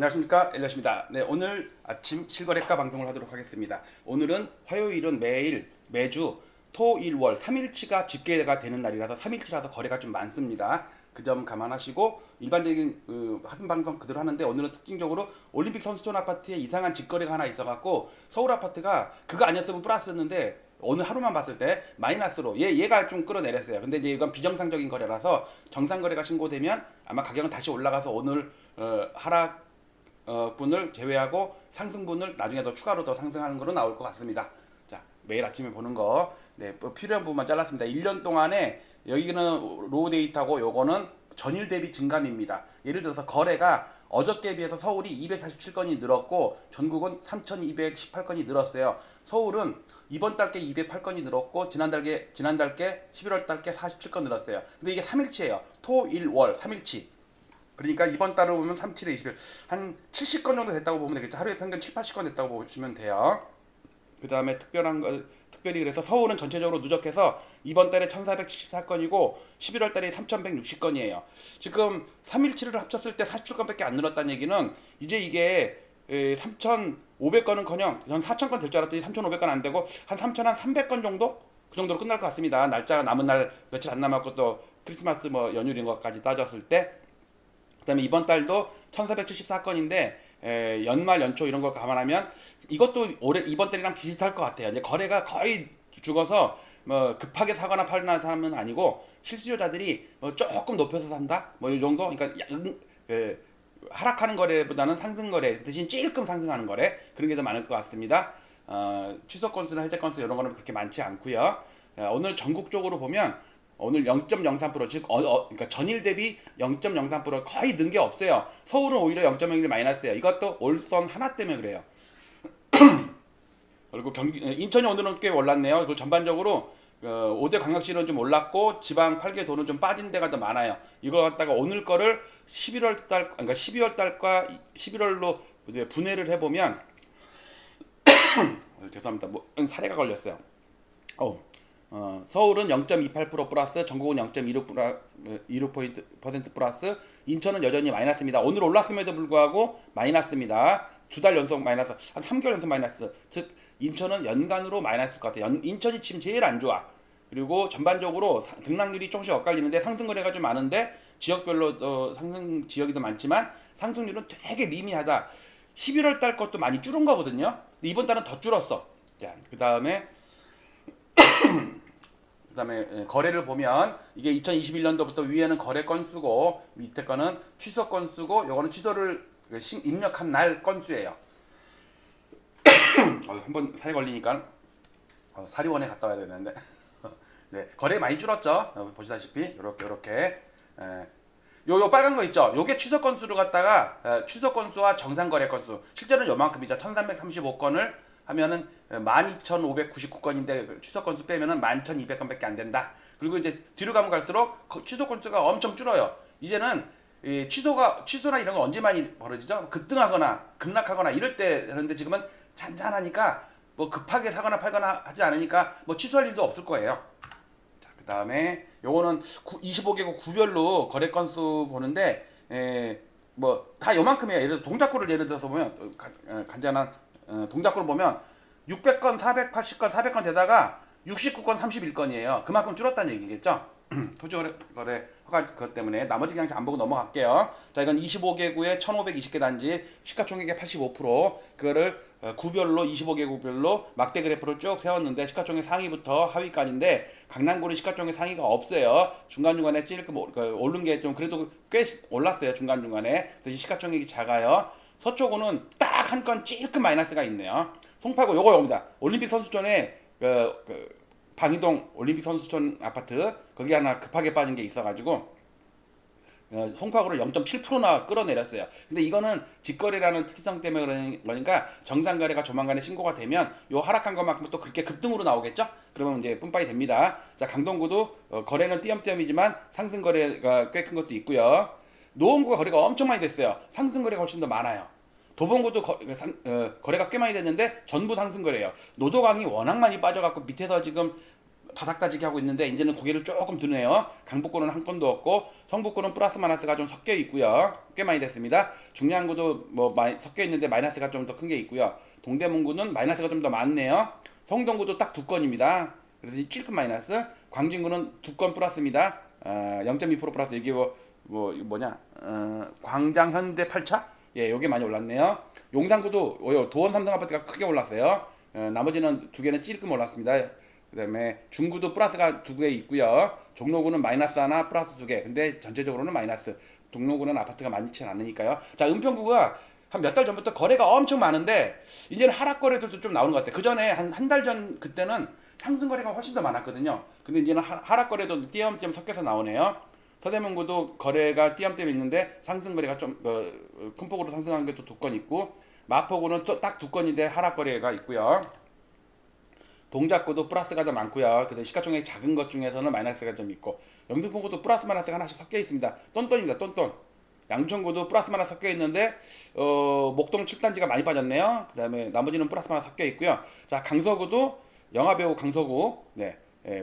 안녕하십니까, 엘리엇입니다. 네, 오늘 아침 실거래가 방송을 하도록 하겠습니다. 오늘은 화요일은 매주 토, 일, 월 3일치가 집계가 되는 날이라서 3일치라서 거래가 좀 많습니다. 그 점 감안하시고 일반적인 하던 방송 그대로 하는데, 오늘은 특징적으로 올림픽 선수촌 아파트에 이상한 직거래가 하나 있어갖고 서울 아파트가 그거 아니었으면 플러스였는데 오늘 하루만 봤을 때 마이너스로 얘가 좀 끌어내렸어요. 근데 이제 이건 비정상적인 거래라서 정상 거래가 신고되면 아마 가격은 다시 올라가서 오늘 하락 분을 제외하고 상승분을 나중에 더 추가로 더 상승하는 거로 나올 것 같습니다. 자, 매일 아침에 보는 거, 네, 필요한 부분만 잘랐습니다. 1년 동안에 여기는 로우 데이터고 요거는 전일 대비 증감입니다. 예를 들어서 거래가 어저께 비해서 서울이 247건이 늘었고 전국은 3218건이 늘었어요. 서울은 이번 달께 208건이 늘었고 지난달께 11월 달께 47건 늘었어요. 근데 이게 3일치예요. 토, 일, 월 3일치. 그러니까 이번 달을 보면 3, 7에 21, 한 70건 정도 됐다고 보면 되겠죠. 하루에 평균 7, 80건 됐다고 보시면 돼요. 그 다음에 특별히 그래서 서울은 전체적으로 누적해서 이번 달에 1474건이고 11월 달에 3160건이에요. 지금 3일치를 합쳤을 때 47건밖에 안 늘었다는 얘기는 이제 이게 3,500건은커녕 전 4,000건 될 줄 알았더니 3,500건 안 되고 한 3,300건 정도? 그 정도로 끝날 것 같습니다. 날짜가 남은 날 며칠 안 남았고 또 크리스마스 뭐 연휴인 것까지 따졌을 때. 그 다음에 이번 달도 1474건인데 연말 연초 이런 거 감안하면 이것도 올해 이번 달이랑 비슷할 것 같아요. 이제 거래가 거의 죽어서 뭐 급하게 사거나 팔는 사람은 아니고 실수요자들이 조금 높여서 산다 뭐 이 정도. 그러니까 하락하는 거래보다는 상승 거래 대신 찔끔 상승하는 거래, 그런 게 더 많을 것 같습니다. 취소 건수나 해제 건수 이런 거는 그렇게 많지 않고요. 오늘 전국적으로 보면 오늘 0.03% 즉 그러니까 전일 대비 0.03% 거의 는 게 없어요. 서울은 오히려 0.01 마이너스예요. 이것도 올선 하나 때문에 그래요. 그리고 인천이 오늘은 꽤 올랐네요. 그리고 전반적으로 5대 광역시는 좀 올랐고 지방 8개 도는 좀 빠진 데가 더 많아요. 이걸 갖다가 오늘 거를 11월 달 그러니까 12월 달과 11월로 분해를 해보면 죄송합니다. 뭐 사례가 걸렸어요. 서울은 0.28% 플러스, 전국은 0.26% 플러스, 인천은 여전히 마이너스입니다. 오늘 올랐음에도 불구하고 마이너스입니다. 두 달 연속 마이너스, 한 3개월 연속 마이너스. 즉 인천은 연간으로 마이너스일 것 같아요. 인천이 지금 제일 안 좋아. 그리고 전반적으로 등락률이 조금씩 엇갈리는데 상승 거래가 좀 많은데 지역별로 상승 지역이 더 많지만 상승률은 되게 미미하다. 11월 달 것도 많이 줄은 거거든요. 근데 이번 달은 더 줄었어. 자, 그다음에 거래를 보면 이게 2021년도부터 위에는 거래 건수고 밑에 거는 취소 건수고 요거는 취소를 입력한 날 건수예요. 한번 살이 걸리니까 사리원에 갔다 와야 되는데 네, 거래 많이 줄었죠. 보시다시피 요렇게 요 빨간 거 있죠. 요게 취소 건수를 갖다가 취소 건수와 정상 거래 건수 실제는 요만큼이죠. 1335건을 하면은 12,599건인데 취소 건수 빼면은 11,200건밖에 안 된다. 그리고 이제 뒤로 가면 갈수록 취소 건수가 엄청 줄어요. 이제는 취소나 이런 거 언제 많이 벌어지죠? 급등하거나 급락하거나 이럴 때 되는데 지금은 잔잔하니까 뭐 급하게 사거나 팔거나 하지 않으니까 뭐 취소할 일도 없을 거예요. 자, 그 다음에 요거는 25개국 구별로 거래 건수 보는데 뭐 다 요만큼이에요. 예를 들어 동작구를 예를 들어서 보면 간단한 동작구를 보면 600건, 480건, 400건 되다가 69건, 31건이에요. 그만큼 줄었다는 얘기겠죠. 토지거래 허가 그것 때문에 나머지 그냥 안 보고 넘어갈게요. 자, 이건 25개구에 1520개 단지 시가총액의 85%, 그거를 구별로 25개구별로 막대 그래프를 쭉 세웠는데 시가총액 상위부터 하위까지인데 강남구는 시가총액 상위가 없어요. 중간중간에 찔끔 오른 게 좀 그래도 꽤 올랐어요. 중간중간에. 대신 시가총액이 작아요. 서초구는 딱 한 건 찔끔 마이너스가 있네요. 송파구 요겁니다. 올림픽 선수촌에 방이동 올림픽 선수촌 아파트 거기 하나 급하게 빠진 게 있어가지고 송파구를 0.7%나 끌어내렸어요. 근데 이거는 직거래라는 특성 때문에 그러니까 정상거래가 조만간에 신고가 되면 요 하락한 것만큼 또 그렇게 급등으로 나오겠죠? 그러면 이제 뿜빠이 됩니다. 자, 강동구도 거래는 띄엄띄엄이지만 상승 거래가 꽤 큰 것도 있고요. 노원구가 거래가 엄청 많이 됐어요. 상승 거래가 훨씬 더 많아요. 도봉구도 거래가 꽤 많이 됐는데 전부 상승 거래예요. 노도강이 워낙 많이 빠져갖고 밑에서 지금 바닥다지기 하고 있는데 이제는 고개를 조금 드네요. 강북권은 한 건도 없고 성북권은 플러스 마이너스가 좀 섞여 있고요. 꽤 많이 됐습니다. 중량구도 뭐 많이 섞여 있는데 마이너스가 좀 더 큰 게 있고요. 동대문구는 마이너스가 좀 더 많네요. 성동구도 딱 두 건입니다. 그래서 이 찔끔 마이너스. 광진구는 두 건 플러스입니다. 0.2% 플러스. 이게 뭐냐? 광장 현대 8차? 예, 요게 많이 올랐네요. 용산구도 도원 삼성 아파트가 크게 올랐어요. 나머지는 두 개는 찔끔 올랐습니다. 그 다음에 중구도 플러스가 두 개 있고요. 종로구는 마이너스 하나, 플러스 두 개. 근데 전체적으로는 마이너스. 종로구는 아파트가 많지 않으니까요. 자, 은평구가 한 몇 달 전부터 거래가 엄청 많은데 이제는 하락 거래들도 좀 나오는 것 같아요. 그 전에 한 달 전 그때는 상승 거래가 훨씬 더 많았거든요. 근데 이제는 하락 거래도 띄엄띄엄 섞여서 나오네요. 서대문구도 거래가 띄엄띄엄 있는데 상승 거래가 좀 큰 폭으로 상승한 게 또 두 건 있고, 마포구는 딱 두 건인데 하락 거래가 있고요. 동작구도 플러스가 더 많고요. 그다음 시가총액 작은 것 중에서는 마이너스가 좀 있고, 영등포구도 플러스 마이너스가 하나씩 섞여 있습니다. 똔똔입니다. 똔똔. 양천구도 플러스 마이너스 섞여 있는데 목동 7단지가 많이 빠졌네요. 그다음에 나머지는 플러스 마이너스 섞여 있고요. 자, 강서구도 영화배우 강서구, 네,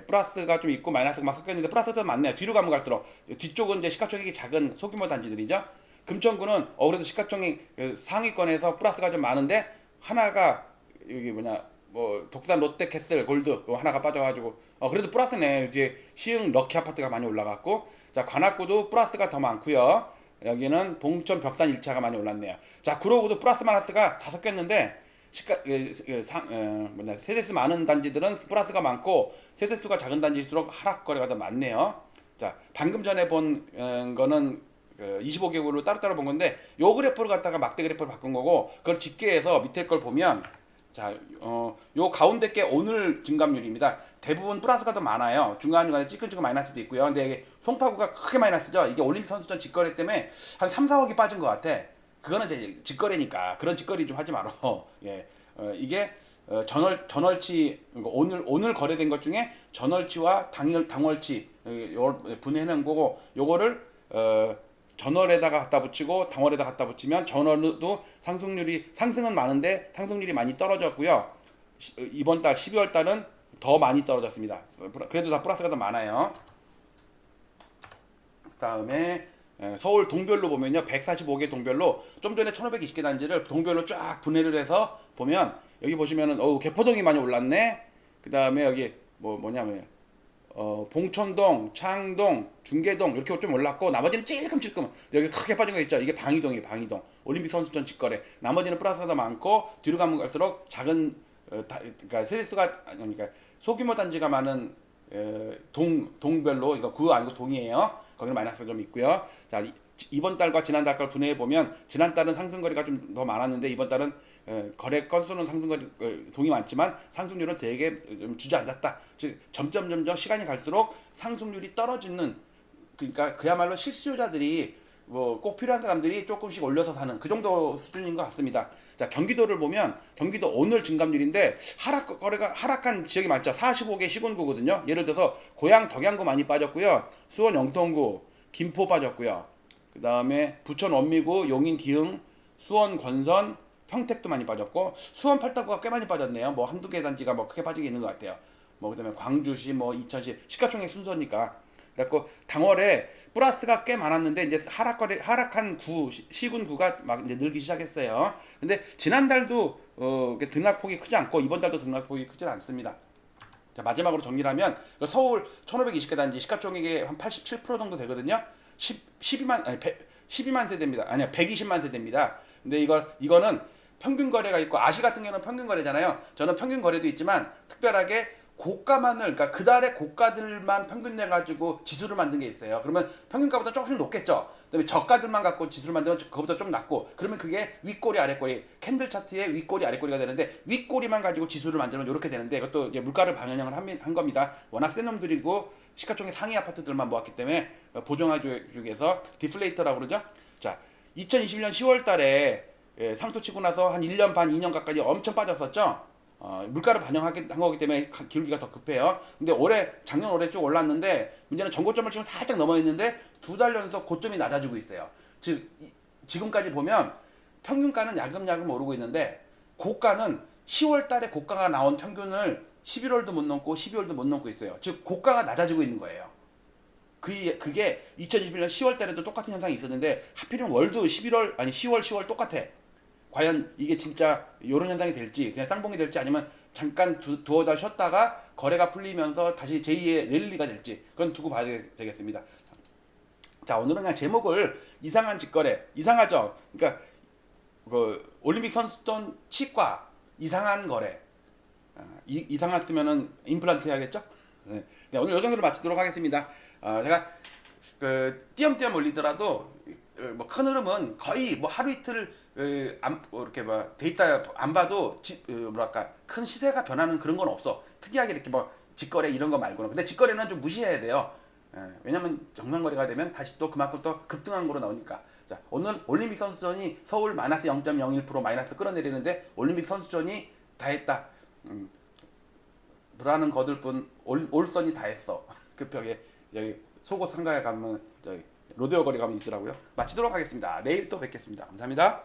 플러스가 좀 있고 마이너스가 막 섞여 있는데 플러스가 더 많네요. 뒤로 가면 갈수록 뒤쪽은 이제 시가총액이 작은 소규모 단지들이죠. 금천구는 그래도 시가총액 상위권에서 플러스가 좀 많은데 하나가 여기 뭐냐, 뭐 독산 롯데캐슬 골드 하나가 빠져가지고 그래도 플러스네. 뒤에 시흥 럭키 아파트가 많이 올라갔고, 자, 관악구도 플러스가 더 많고요. 여기는 봉천 벽산 1차가 많이 올랐네요. 자, 구로구도 플러스 마이너스가 다 섞였는데 세대수 많은 단지들은 플러스가 많고 세대수가 작은 단지일수록 하락 거래가 더 많네요. 자, 방금 전에 본 거는 25개국으로 따로따로 본 건데, 요 그래프를 갖다가 막대 그래프를 바꾼 거고, 그걸 집계해서 밑에 걸 보면, 자, 요 가운데 게 오늘 증감률입니다. 대부분 플러스가 더 많아요. 중간중간에 찌끈찌끈 마이너스도 있고요. 근데 이게 송파구가 크게 마이너스죠. 이게 올림픽 선수촌 직거래 때문에 한 3, 4억이 빠진 것 같아. 그거는 이제 직거래니까 그런 직거래 좀 하지 말어. 예, 이게 전월치, 오늘 거래된 것 중에 전월치와 당월치 분해해놓은 거고, 요거를 전월에다가 갖다 붙이고 당월에다 갖다 붙이면 전월도 상승은 많은데 상승률이 많이 떨어졌고요. 이번 달 12월 달은 더 많이 떨어졌습니다. 그래도 다 플러스가 더 많아요. 그다음에 서울 동별로 보면요, 145개 동별로 좀 전에 1520개 단지를 동별로 쫙 분해를 해서 보면, 여기 보시면은 개포동이 많이 올랐네. 그다음에 여기 뭐냐면 봉천동, 창동, 중계동 이렇게 좀 올랐고, 나머지는 찔끔찔끔 여기 크게 빠진 거 있죠. 이게 방이동이에요. 방이동. 올림픽 선수촌 직거래. 나머지는 플러스가 더 많고, 뒤로 가면 갈수록 작은 그러니까 세대수가, 그러니까 소규모 단지가 많은 동별로, 이거 구 아니고 동이에요. 거기는 마이너스가 좀 있고요. 자, 이번 달과 지난 달 걸 분해해 보면, 지난 달은 상승 거래가 좀 더 많았는데 이번 달은 거래 건수는 상승 거래 동이 많지만 상승률은 되게 좀 주저앉았다. 즉 점점 시간이 갈수록 상승률이 떨어지는, 그러니까 그야말로 실수요자들이 꼭 필요한 사람들이 조금씩 올려서 사는 그 정도 수준인 것 같습니다. 자, 경기도를 보면 경기도 오늘 증감률인데 거래가 하락한 지역이 많죠. 45개 시군구거든요. 예를 들어서 고양 덕양구 많이 빠졌고요. 수원 영통구, 김포 빠졌고요. 그 다음에 부천 원미구, 용인 기흥, 수원 권선, 평택도 많이 빠졌고, 수원 팔당구가 꽤 많이 빠졌네요. 뭐 한두 개 단지가 크게 빠지게 있는 것 같아요. 그다음에 광주시, 이천시, 시가총액 순서니까. 그래갖고 당월에 플러스가 꽤 많았는데 이제 하락한 시군구가 막 이제 늘기 시작했어요. 근데 지난달도 등락폭이 크지 않고 이번 달도 등락폭이 크지 않습니다. 자, 마지막으로 정리를 하면 서울 1520개 단지 시가총액이 한 87% 정도 되거든요. 12만 세대입니다. 아니야, 120만 세대입니다. 근데 이거는 평균 거래가 있고, 아시 같은 경우는 평균 거래잖아요. 저는 평균 거래도 있지만 특별하게 고가만을, 그러니까 그달의 고가들만 평균 내가지고 지수를 만든 게 있어요. 그러면 평균가보다 조금씩 높겠죠. 그다음에 저가들만 갖고 지수를 만들면 그거보다 좀 낮고, 그러면 그게 윗꼬리 아랫꼬리, 캔들 차트의 윗꼬리 아랫꼬리가 되는데, 윗꼬리만 가지고 지수를 만들면 이렇게 되는데, 이것도 이제 물가를 반영을 한 겁니다. 워낙 센 놈들이고 시가총액 상위 아파트들만 모았기 때문에 보정화 쪽에서 디플레이터라고 그러죠. 자, 2021년 10월 달에 상토 치고 나서 한 1년 반, 2년 가까이 엄청 빠졌었죠. 물가를 반영한 거기 때문에 기울기가 더 급해요. 근데 작년 올해 쭉 올랐는데, 문제는 전고점을 지금 살짝 넘어 있는데 두 달 연속 고점이 낮아지고 있어요. 즉 지금까지 보면 평균가는 야금야금 오르고 있는데, 고가는 10월 달에 고가가 나온 평균을 11월도 못 넘고 12월도 못 넘고 있어요. 즉 고가가 낮아지고 있는 거예요. 그게 2021년 10월 달에도 똑같은 현상이 있었는데 하필이면 월도 11월 아니 10월 똑같아. 과연 이게 진짜 이런 현상이 될지 그냥 쌍봉이 될지 아니면 잠깐 두어 달 쉬었다가 거래가 풀리면서 다시 제2의 랠리가 될지 그건 두고 봐야 되겠습니다. 자, 오늘은 그냥 제목을 이상한 직거래, 이상하죠? 그러니까 그 올림픽 선수촌 치과 이상한 거래. 이상했으면은 임플란트 해야겠죠? 네. 네, 오늘 이 정도로 마치도록 하겠습니다. 제가 그 띄엄띄엄 올리더라도 뭐 큰 흐름은 거의 뭐 하루 이틀 이렇게 뭐 데이터 안 봐도 뭐랄까 큰 시세가 변하는 그런 건 없어. 특이하게 이렇게 뭐 직거래 이런 거 말고는. 근데 직거래는 좀 무시해야 돼요. 왜냐면 정상거래가 되면 다시 또 그만큼 또 급등한 거로 나오니까. 자, 오늘 올림픽 선수촌이 서울 마이너스 0.01% 마이너스 끌어내리는데 올림픽 선수촌이 다 했다. 브라는 거들 뿐 올선이 다 했어. 그 벽에 여기 속옷 상가에 가면 저기 로데오 거리 가면 있더라고요. 마치도록 하겠습니다. 내일 또 뵙겠습니다. 감사합니다.